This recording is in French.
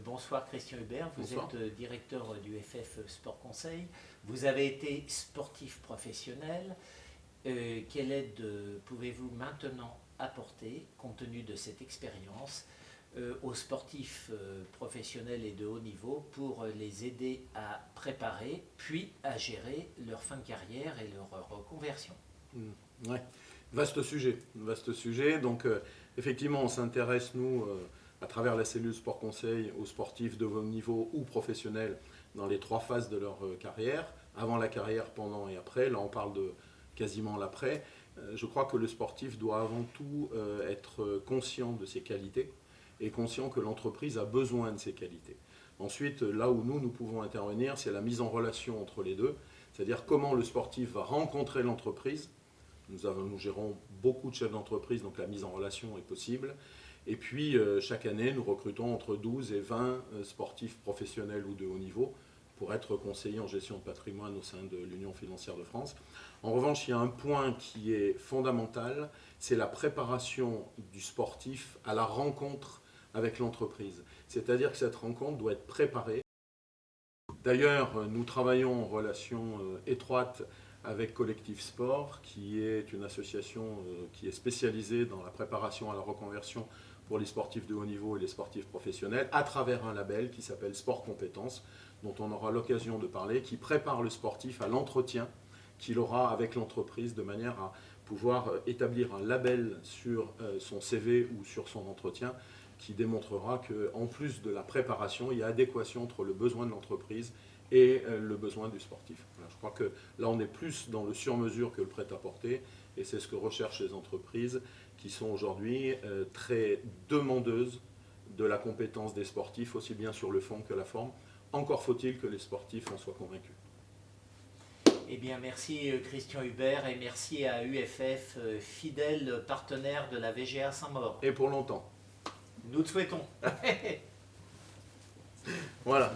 Bonsoir Christian Hubert, vous Bonsoir. êtes directeur du FF Sport Conseil. Vous avez été sportif professionnel. Quelle aide pouvez-vous maintenant apporter, compte tenu de cette expérience, aux sportifs professionnels et de haut niveau pour les aider à préparer puis à gérer leur fin de carrière et leur reconversion? Ouais. Vaste sujet, vaste sujet. Donc, effectivement, on s'intéresse, nous, à travers la cellule Sport Conseil, aux sportifs de haut niveau ou professionnels dans les 3 phases de leur carrière, avant la carrière, pendant et après. Là, on parle de quasiment l'après. Je crois que le sportif doit avant tout être conscient de ses qualités et conscient que l'entreprise a besoin de ses qualités. Ensuite, là où nous pouvons intervenir, c'est la mise en relation entre les deux, c'est-à-dire comment le sportif va rencontrer l'entreprise. Nous gérons beaucoup de chefs d'entreprise, donc la mise en relation est possible. Et puis, chaque année, nous recrutons entre 12 et 20 sportifs professionnels ou de haut niveau pour être conseillers en gestion de patrimoine au sein de l'Union financière de France. En revanche, il y a un point qui est fondamental, c'est la préparation du sportif à la rencontre avec l'entreprise. C'est-à-dire que cette rencontre doit être préparée. D'ailleurs, nous travaillons en relation étroite avec Collectif Sport, qui est une association qui est spécialisée dans la préparation à la reconversion pour les sportifs de haut niveau et les sportifs professionnels, à travers un label qui s'appelle Sport Compétences, dont on aura l'occasion de parler, qui prépare le sportif à l'entretien qu'il aura avec l'entreprise, de manière à pouvoir établir un label sur son CV ou sur son entretien, qui démontrera qu'en plus de la préparation, il y a adéquation entre le besoin de l'entreprise et le besoin du sportif. Voilà, je crois que là, on est plus dans le sur-mesure que le prêt-à-porter, et c'est ce que recherchent les entreprises qui sont aujourd'hui très demandeuses de la compétence des sportifs, aussi bien sur le fond que la forme. Encore faut-il que les sportifs en soient convaincus. Eh bien, merci Christian Hubert et merci à UFF, fidèle partenaire de la VGA Saint-Maur. Et pour longtemps. Nous le souhaitons. Voilà.